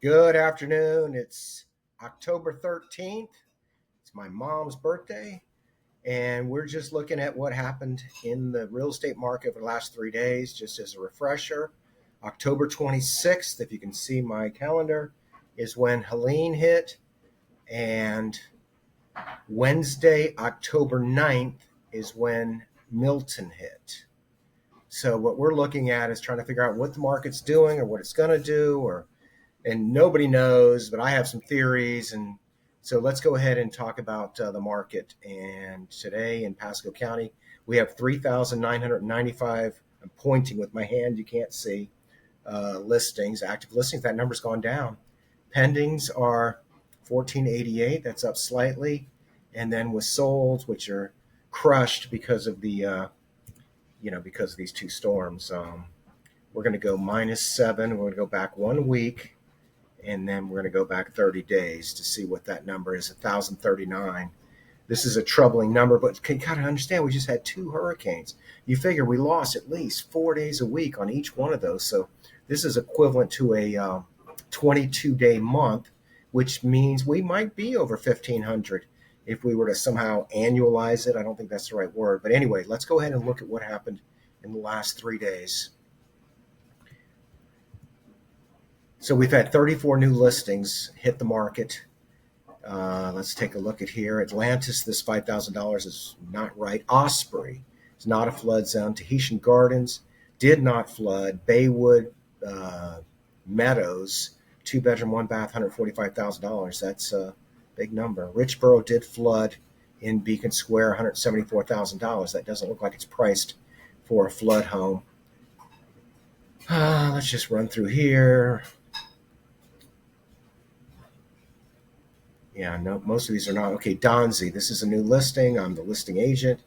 Good afternoon. It's October 13th. It's my mom's birthday, and we're just looking at what happened in the real estate market over the last 3 days. Just as a refresher, October 26th, if you can see my calendar, is when Helene hit, and Wednesday, October 9th, is when Milton hit. So, what we're looking at is trying to figure out what the market's doing or what it's going to do, and nobody knows, but I have some theories. And so let's go ahead and talk about the market. And today in Pasco County, we have 3,995. I'm pointing with my hand, you can't see, listings, active listings. That number's gone down. Pendings are 1488. That's up slightly. And then with solds, which are crushed because of because of these two storms, we're going to go -7. We're going to go back 1 week, and then we're going to go back 30 days to see what that number is, 1,039. This is a troubling number, but you kind of understand we just had two hurricanes. You figure we lost at least 4 days a week on each one of those. So this is equivalent to a 22-day month, which means we might be over 1,500 if we were to somehow annualize it. I don't think that's the right word. But anyway, let's go ahead and look at what happened in the last 3 days. So we've had 34 new listings hit the market. Let's take a look at here. Atlantis, this $5,000 is not right. Osprey is not a flood zone. Tahitian Gardens did not flood. Baywood Meadows, 2-bedroom, 1-bath, $145,000. That's a big number. Richboro did flood in Beacon Square, $174,000. That doesn't look like it's priced for a flood home. Let's just run through here. Yeah, no, most of these are not. Okay, Donzi, this is a new listing. I'm the listing agent.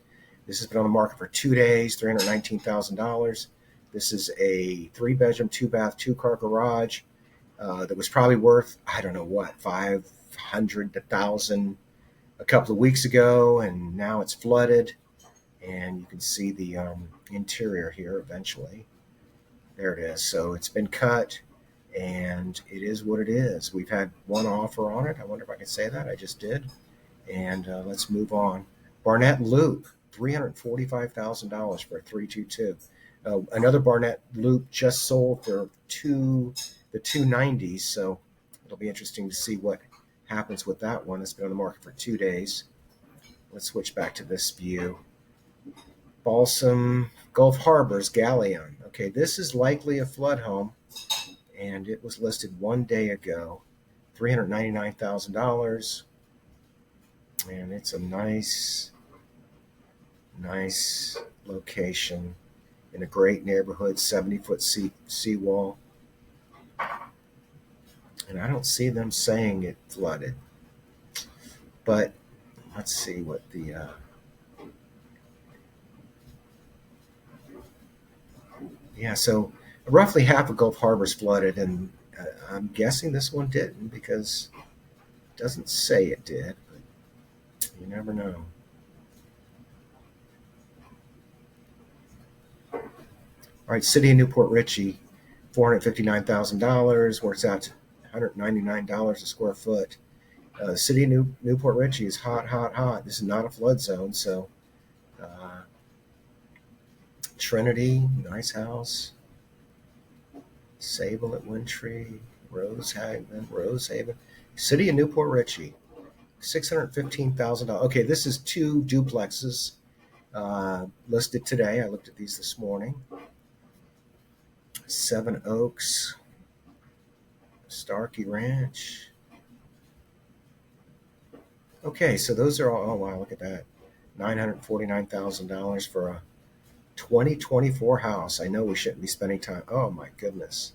This has been on the market for 2 days, $319,000. This is a 3-bedroom, 2-bath, 2-car garage that was probably worth, I don't know what, 500 to 1,000 a couple of weeks ago, and now it's flooded. And you can see the interior here eventually. There it is. So it's been cut, and it is what it is. We've had one offer on it. I wonder if I can say that. I just did. And let's move on. Barnett Loop, $345,000 for a 322. Another Barnett Loop just sold for the 290s. So it'll be interesting to see what happens with that one. It's been on the market for 2 days. Let's switch back to this view. Balsam Gulf Harbors Galleon. Okay, this is likely a flood home, and it was listed 1 day ago, $399,000, and it's a nice location in a great neighborhood, 70-foot seawall, and I don't see them saying it flooded, but let's see what the so roughly half of Gulf Harbor's flooded, and I'm guessing this one didn't because it doesn't say it did, but you never know. All right, City of Newport Richey, $459,000, works out to $199 a square foot. The City of Newport Richey is hot. This is not a flood zone, so Trinity, nice house. Sable at Wintry, Rosehaven. City of Newport Richey, $615,000. Okay, this is 2 duplexes listed today. I looked at these this morning. 7 Oaks, Starkey Ranch. Okay, so those are all, oh wow, look at that. $949,000 for a 2024 house. I know we shouldn't be spending time. Oh my goodness.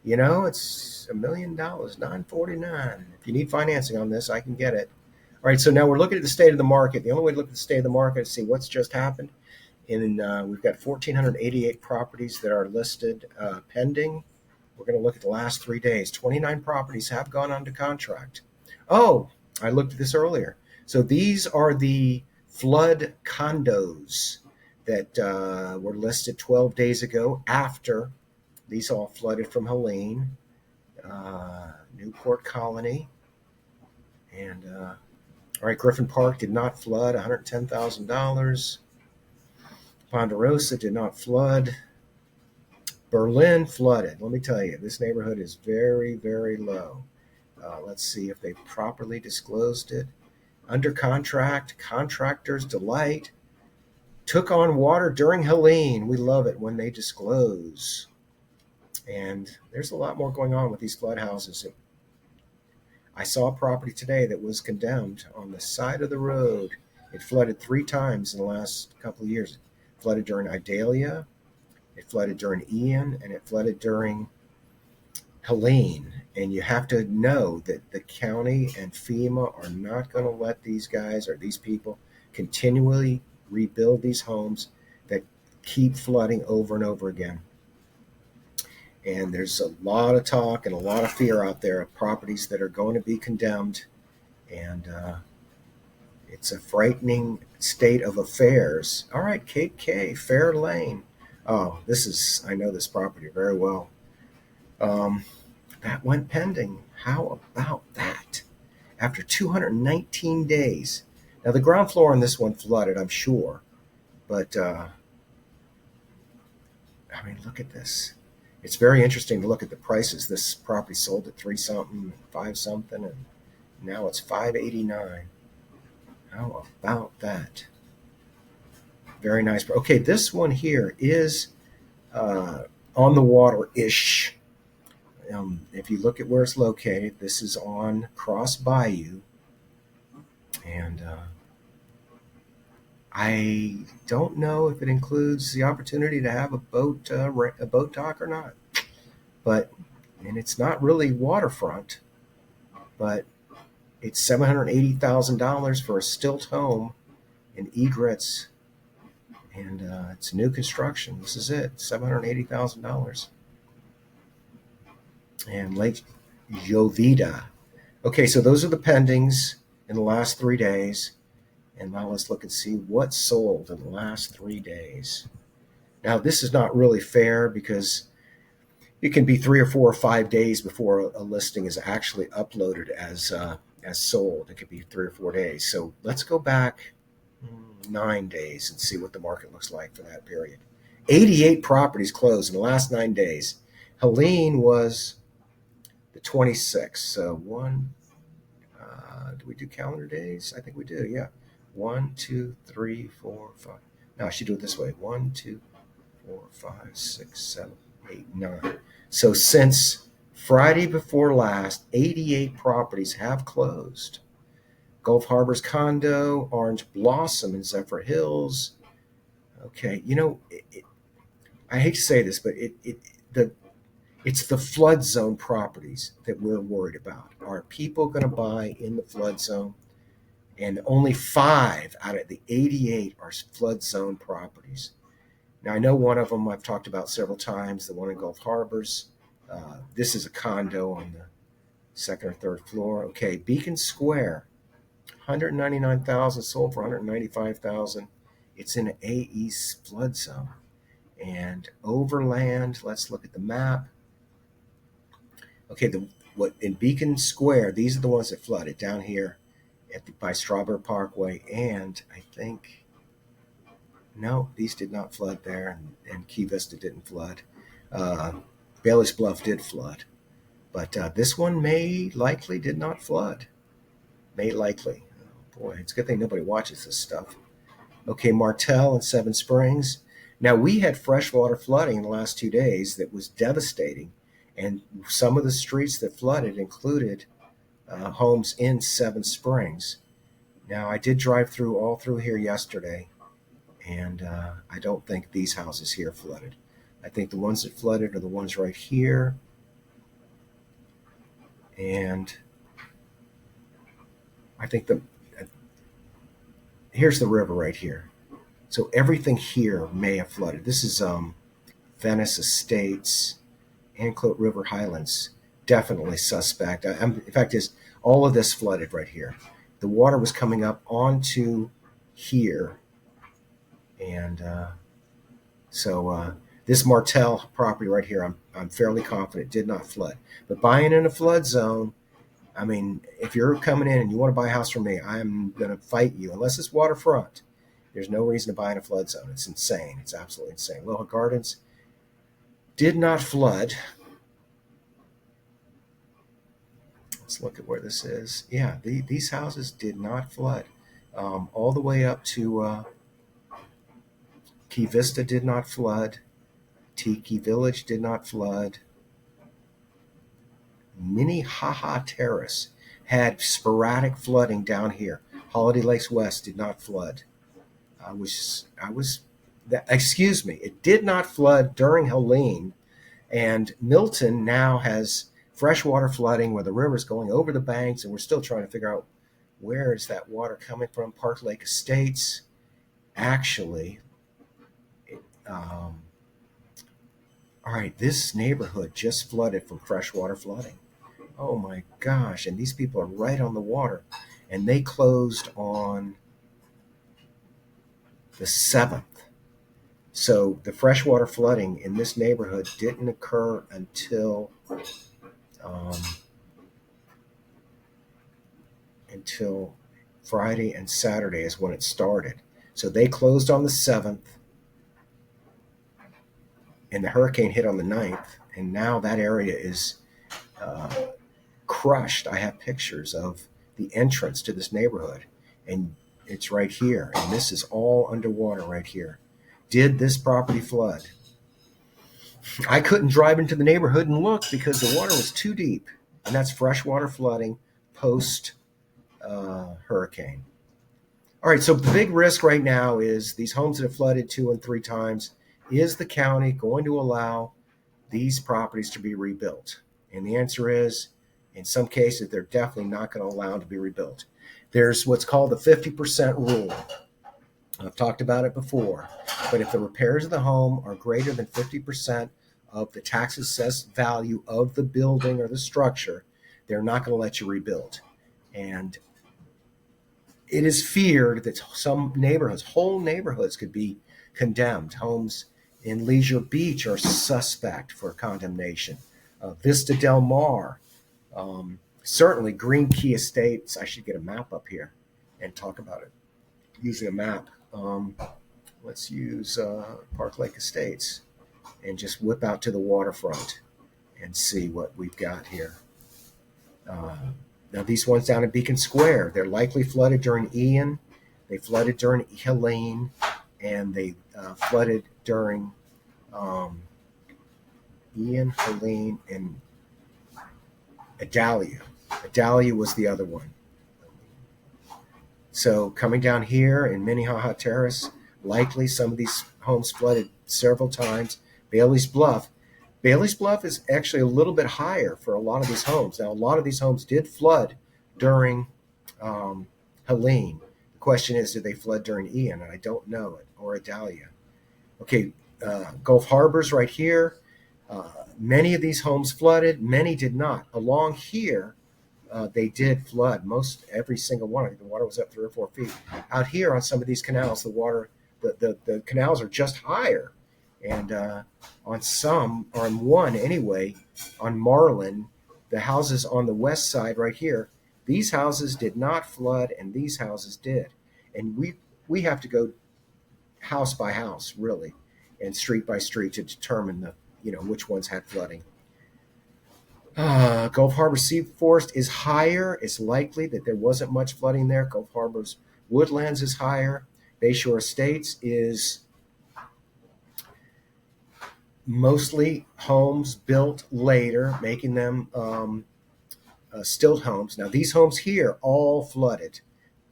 It's $1 million, $949. If you need financing on this, I can get it. All right, so now we're looking at the state of the market. The only way to look at the state of the market is see what's just happened. And we've got 1,488 properties that are listed pending. We're going to look at the last 3 days. 29 properties have gone under contract. Oh, I looked at this earlier. So these are the flood condos that were listed 12 days ago after these all flooded from Helene. Newport Colony. And all right, Griffin Park did not flood, $110,000. Ponderosa did not flood. Berlin flooded. Let me tell you, this neighborhood is very, very low. Let's see if they properly disclosed it. Under contract, contractor's delight. Took on water during Helene. We love it when they disclose. And there's a lot more going on with these flood houses. I saw a property today that was condemned on the side of the road. It flooded 3 times in the last couple of years. It flooded during Idalia, it flooded during Ian, and it flooded during Helene. And you have to know that the county and FEMA are not going to let these guys or these people continually rebuild these homes that keep flooding over and over again. And there's a lot of talk and a lot of fear out there of properties that are going to be condemned. And it's a frightening state of affairs. All right, Cape K, Fair Lane. Oh, I know this property very well. That went pending. How about that? After 219 days. Now, the ground floor on this one flooded, I'm sure. But, look at this. It's very interesting to look at the prices. This property sold at 3 something, 5 something, and now it's $589. How about that? Very nice. Okay, this one here is on the water-ish. If you look at where it's located, this is on Cross Bayou. And I don't know if it includes the opportunity to have a boat dock or not. And it's not really waterfront, but it's $780,000 for a stilt home in egrets, and it's new construction. This is it, $780,000. And Lake Jovita. Okay, so those are the pendings in the last 3 days. And now let's look and see what sold in the last 3 days. Now, this is not really fair because it can be 3 or 4 or 5 days before a listing is actually uploaded as sold. It could be 3 or 4 days. So let's go back 9 days and see what the market looks like for that period. 88 properties closed in the last 9 days. Helene was the 26th. So do we do calendar days? I think we do, yeah. 1, 2, 3, 4, 5. No, I should do it this way. 1, 2, 4, 5, 6, 7, 8, 9. So since Friday before last, 88 properties have closed. Gulf Harbor's condo, Orange Blossom in Zephyr Hills. Okay, I hate to say this, but it's the flood zone properties that we're worried about. Are people going to buy in the flood zone? And only 5 out of the 88 are flood zone properties. Now, I know one of them I've talked about several times, the one in Gulf Harbors. This is a condo on the 2nd or 3rd floor. Okay, Beacon Square, $199,000, sold for $195,000. It's in an AE flood zone. And Overland, let's look at the map. Okay, in Beacon Square, these are the ones that flooded down here by Strawberry Parkway, and I think, no, these did not flood there, and Key Vista didn't flood. Bailey's Bluff did flood, but this one likely did not flood. May likely. Oh boy, it's a good thing nobody watches this stuff. Okay, Martell and Seven Springs. Now, we had freshwater flooding in the last 2 days that was devastating, and some of the streets that flooded included homes in Seven Springs. Now, I did drive all through here yesterday, and I don't think these houses here flooded. I think the ones that flooded are the ones right here, and I think here's the river right here. So everything here may have flooded. This is Venice Estates, Anclote River Highlands. Definitely suspect. In fact, all of this flooded right here. The water was coming up onto here. And so this Martell property right here, I'm fairly confident did not flood. But buying in a flood zone, I mean, if you're coming in and you want to buy a house from me, I'm going to fight you. Unless it's waterfront, there's no reason to buy in a flood zone. It's insane. It's absolutely insane. Little Gardens did not flood. Let's look at where this is. Yeah, these houses did not flood. All the way up to Key Vista did not flood. Tiki Village did not flood. Minnehaha Terrace had sporadic flooding down here. Holiday Lakes West did not flood. Excuse me, it did not flood during Helene, and Milton now has freshwater flooding where the river's going over the banks, and we're still trying to figure out where is that water coming from. Park Lake Estates, actually, all right, this neighborhood just flooded from freshwater flooding. Oh my gosh, and these people are right on the water, and they closed on the 7th. So the freshwater flooding in this neighborhood didn't occur um, until Friday and Saturday is when it started. So they closed on the 7th, and the hurricane hit on the 9th, and now that area is crushed. I have pictures of the entrance to this neighborhood, and it's right here, and this is all underwater right here. Did this property flood? I couldn't drive into the neighborhood and look because the water was too deep, and that's freshwater flooding post hurricane. All right, so the big risk right now is these homes that have flooded 2 and 3 times. Is the county going to allow these properties to be rebuilt? And the answer is, in some cases, they're definitely not going to allow them to be rebuilt. There's what's called the 50% rule. I've talked about it before, but if the repairs of the home are greater than 50% of the tax assessed value of the building or the structure, they're not going to let you rebuild. And it is feared that some neighborhoods, whole neighborhoods, could be condemned. Homes in Leisure Beach are suspect for condemnation. Vista Del Mar, certainly Green Key Estates. I should get a map up here and talk about it using a map. Let's use Park Lake Estates and just whip out to the waterfront and see what we've got here. Now, these ones down in Beacon Square, they're likely flooded during Ian. They flooded during Helene, and they flooded during Ian, Helene, and Idalia. Idalia was the other one. So coming down here in Minnehaha Terrace, likely some of these homes flooded several times. Bailey's Bluff. Bailey's Bluff is actually a little bit higher for a lot of these homes. Now, a lot of these homes did flood during Helene. The question is, did they flood during Ian? And I don't know it, or Idalia. Okay, Gulf Harbor's right here. Many of these homes flooded. Many did not. Along here, they did flood. Every single one. I think the water was up 3 or 4 feet. Out here on some of these canals, the canals are just higher. And on one anyway, on Marlin, the houses on the west side right here, these houses did not flood and these houses did. And we have to go house by house, really, and street by street to determine which ones had flooding. Gulf Harbor Sea Forest is higher. It's likely that there wasn't much flooding there. Gulf Harbor's Woodlands is higher. Bayshore Estates is mostly homes built later, making them stilt homes. Now, these homes here all flooded,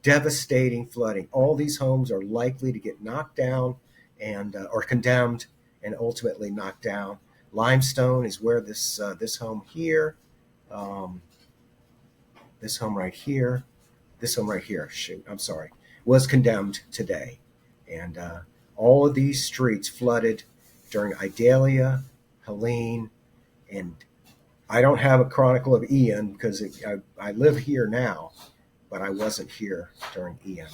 devastating flooding. All these homes are likely to get knocked down and or condemned and ultimately knocked down. Limestone is where this home here, this home right here, was condemned today. And all of these streets flooded during Idalia, Helene, and I don't have a chronicle of Ian because I live here now, but I wasn't here during Ian.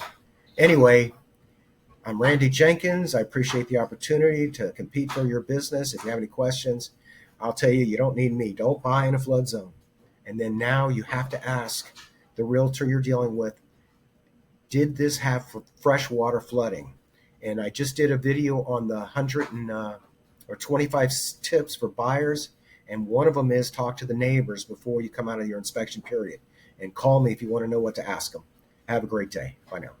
Anyway, I'm Randy Jenkins. I appreciate the opportunity to compete for your business. If you have any questions, I'll tell you, you don't need me. Don't buy in a flood zone. And then now you have to ask the realtor you're dealing with, did this have freshwater flooding? And I just did a video on the 25 tips for buyers, and one of them is talk to the neighbors before you come out of your inspection period. And call me if you want to know what to ask them. Have a great day. Bye now.